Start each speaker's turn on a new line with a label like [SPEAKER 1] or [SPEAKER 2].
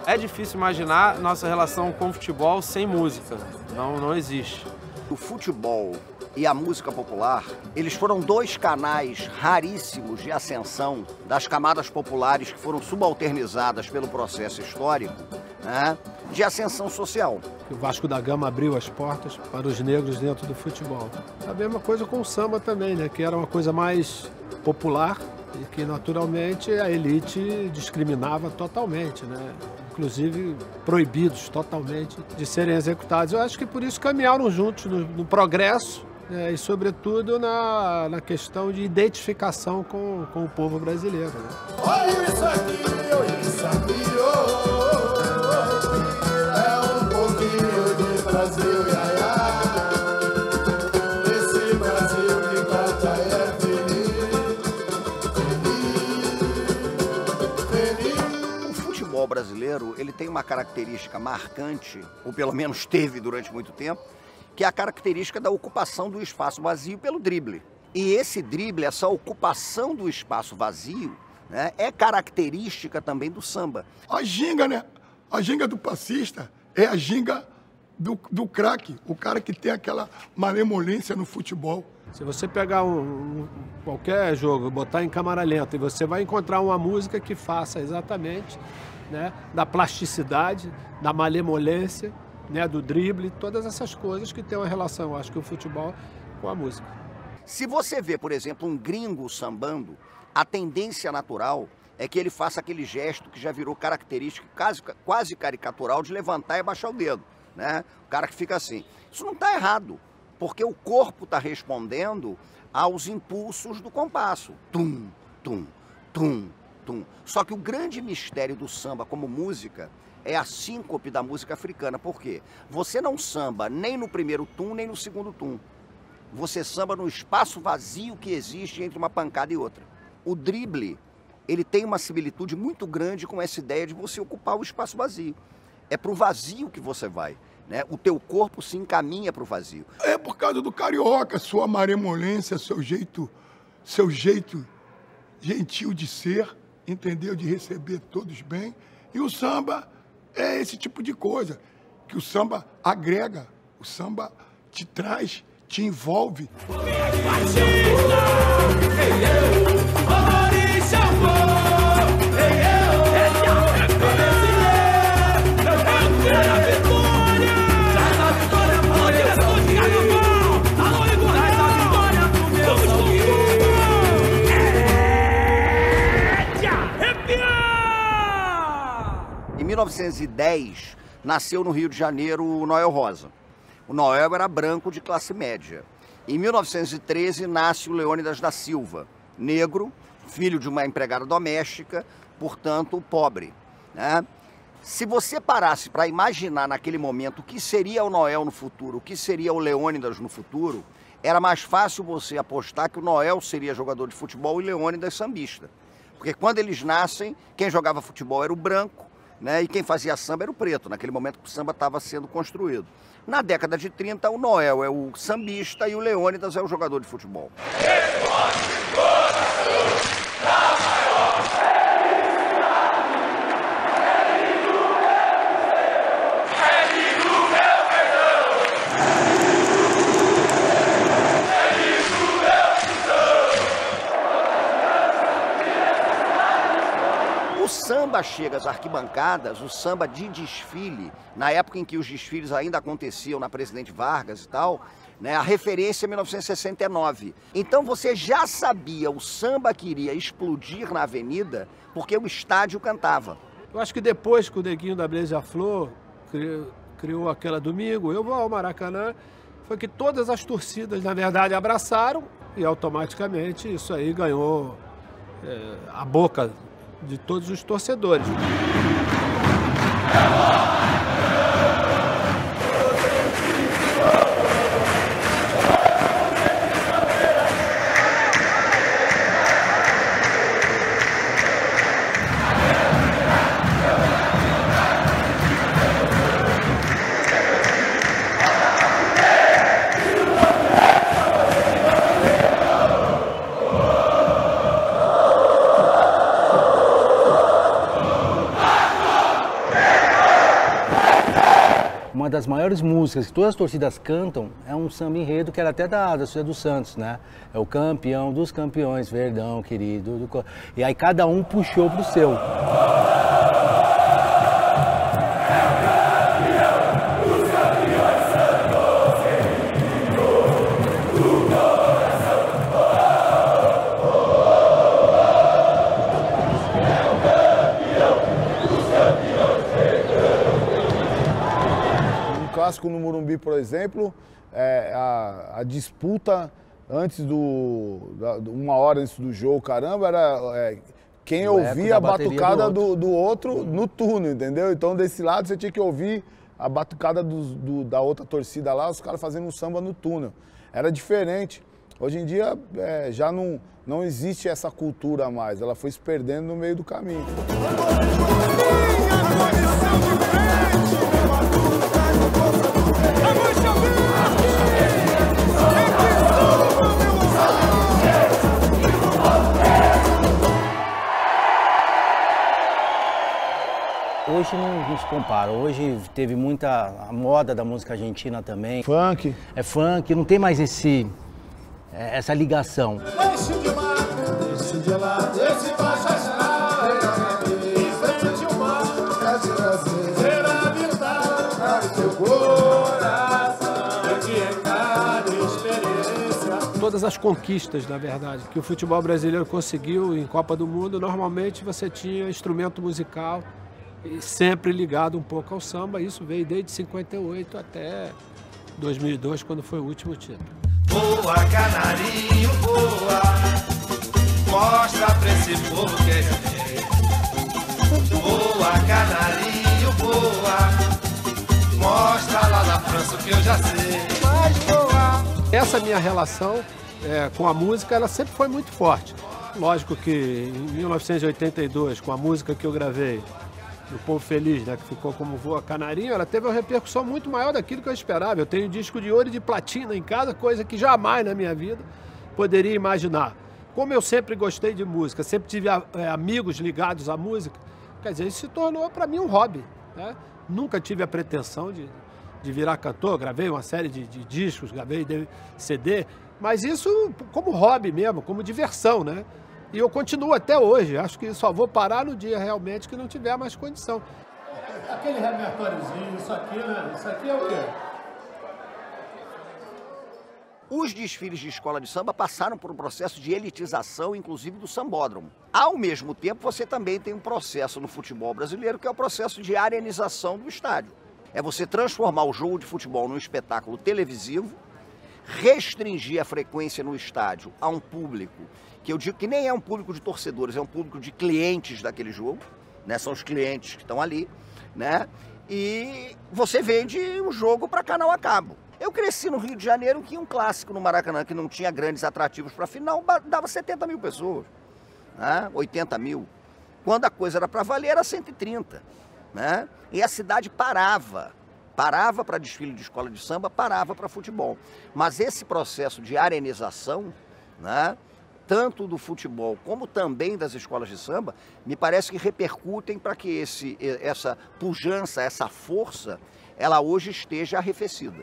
[SPEAKER 1] É difícil imaginar nossa relação com o futebol sem música. Não existe.
[SPEAKER 2] O futebol e a música popular, eles foram dois canais raríssimos de ascensão das camadas populares que foram subalternizadas pelo processo histórico, né, de ascensão social.
[SPEAKER 3] O Vasco da Gama abriu as portas para os negros dentro do futebol. A mesma coisa com o samba também, né, que era uma coisa mais popular e que naturalmente a elite discriminava totalmente, né? Inclusive proibidos totalmente de serem executados. Eu acho que por isso caminharam juntos no progresso, e sobretudo na questão de identificação com o povo brasileiro. Né?
[SPEAKER 4] Olha isso aqui, olha isso aqui, é um pouquinho de Brasil, iaiá. Esse Brasil que canta é feliz.
[SPEAKER 2] O futebol brasileiro, ele tem uma característica marcante, ou pelo menos teve durante muito tempo, que é a característica da ocupação do espaço vazio pelo drible. E esse drible, essa ocupação do espaço vazio, né, é característica também do samba.
[SPEAKER 5] A ginga, né? A ginga do passista é a ginga do craque, o cara que tem aquela malemolência no futebol.
[SPEAKER 3] Se você pegar qualquer jogo, botar em câmara lenta, e você vai encontrar uma música que faça exatamente, né, da plasticidade, da malemolência, né, do drible, todas essas coisas que têm uma relação, acho que o futebol, com a música.
[SPEAKER 2] Se você vê, por exemplo, um gringo sambando, a tendência natural é que ele faça aquele gesto que já virou característico, quase caricatural, de levantar e baixar o dedo, né? O cara que fica assim. Isso não está errado, porque o corpo está respondendo aos impulsos do compasso. Tum, tum, tum, tum. Só que o grande mistério do samba como música é a síncope da música africana. Por quê? Você não samba nem no primeiro tum, nem no segundo tum. Você samba no espaço vazio que existe entre uma pancada e outra. O drible, ele tem uma similitude muito grande com essa ideia de você ocupar o espaço vazio. É para o vazio que você vai, né? O teu corpo se encaminha para o vazio.
[SPEAKER 5] É por causa do carioca, sua malemolência, seu jeito gentil de ser, entendeu? De receber todos bem. E o samba é esse tipo de coisa, que o samba agrega, o samba te traz, te envolve.
[SPEAKER 2] Em 1910, nasceu no Rio de Janeiro o Noel Rosa. O Noel era branco de classe média. Em 1913, nasce o Leônidas da Silva, negro, filho de uma empregada doméstica, portanto, pobre, né? Se você parasse para imaginar naquele momento o que seria o Noel no futuro, o que seria o Leônidas no futuro, era mais fácil você apostar que o Noel seria jogador de futebol e Leônidas sambista. Porque quando eles nascem, quem jogava futebol era o branco, né, e quem fazia samba era o preto, naquele momento que o samba estava sendo construído. Na década de 30, o Noel é o sambista e o Leônidas é o jogador de futebol. O samba chega às arquibancadas, o samba de desfile, na época em que os desfiles ainda aconteciam na Presidente Vargas e tal, né, a referência é 1969. Então você já sabia o samba que iria explodir na avenida porque o estádio cantava.
[SPEAKER 3] Eu acho que depois que o Neguinho da Beija-Flor criou aquela Domingo, eu vou ao Maracanã, foi que todas as torcidas, na verdade, abraçaram e automaticamente isso aí ganhou a boca de todos os torcedores.
[SPEAKER 6] das maiores músicas que todas as torcidas cantam é um samba enredo que era até da torcida do Santos, né? É o campeão dos campeões, Verdão, querido. E aí cada um puxou pro seu.
[SPEAKER 7] Clássico no Morumbi, por exemplo, a disputa antes uma hora antes do jogo, caramba, era quem ouvia a batucada do outro no turno, entendeu? Então desse lado você tinha que ouvir a batucada da outra torcida lá, os caras fazendo um samba no túnel. Era diferente. Hoje em dia já não existe essa cultura mais, ela foi se perdendo no meio do caminho.
[SPEAKER 6] Hoje não se compara, hoje teve a moda da música argentina também.
[SPEAKER 7] Funk.
[SPEAKER 6] É funk, não tem mais essa ligação.
[SPEAKER 4] Deixe de mar, deixe de lá, deixe baixo astral, em frente ao mar, será verdade, teu coração, aqui é cada experiência.
[SPEAKER 3] Todas as conquistas, na verdade, que o futebol brasileiro conseguiu em Copa do Mundo, normalmente você tinha instrumento musical e sempre ligado um pouco ao samba. Isso veio desde 58 até 2002, quando foi o último título.
[SPEAKER 8] Voa, canarinho, voa, mostra pra esse povo que é rei. Voa, canarinho, voa, mostra lá na França o que eu já sei. Mas voa.
[SPEAKER 3] Essa minha relação com a música, ela sempre foi muito forte. Lógico que em 1982, com a música que eu gravei, O Povo Feliz, né, que ficou como Voa Canarinho, ela teve uma repercussão muito maior daquilo que eu esperava. Eu tenho disco de ouro e de platina em casa, coisa que jamais na minha vida poderia imaginar. Como eu sempre gostei de música, sempre tive amigos ligados à música, quer dizer, isso se tornou para mim um hobby, né? Nunca tive a pretensão de virar cantor, gravei uma série de discos, gravei CD, mas isso como hobby mesmo, como diversão, né? E eu continuo até hoje, acho que só vou parar no dia realmente que não tiver mais condição.
[SPEAKER 4] Aquele repertóriozinho, isso aqui, né? Isso aqui é o quê?
[SPEAKER 2] Os desfiles de escola de samba passaram por um processo de elitização, inclusive do sambódromo. Ao mesmo tempo, você também tem um processo no futebol brasileiro, que é o processo de arenização do estádio. É você transformar o jogo de futebol num espetáculo televisivo, restringir a frequência no estádio a um público que eu digo que nem é um público de torcedores, é um público de clientes daquele jogo, né? São os clientes que estão ali, né? E você vende um jogo para canal a cabo. Eu cresci no Rio de Janeiro, que um clássico no Maracanã, que não tinha grandes atrativos para a final, dava 70 mil pessoas, né? 80 mil. Quando a coisa era para valer, era 130, né? E a cidade parava para desfile de escola de samba, parava para futebol. Mas esse processo de arenização, né, tanto do futebol como também das escolas de samba, me parece que repercutem para que essa pujança, essa força, ela hoje esteja arrefecida.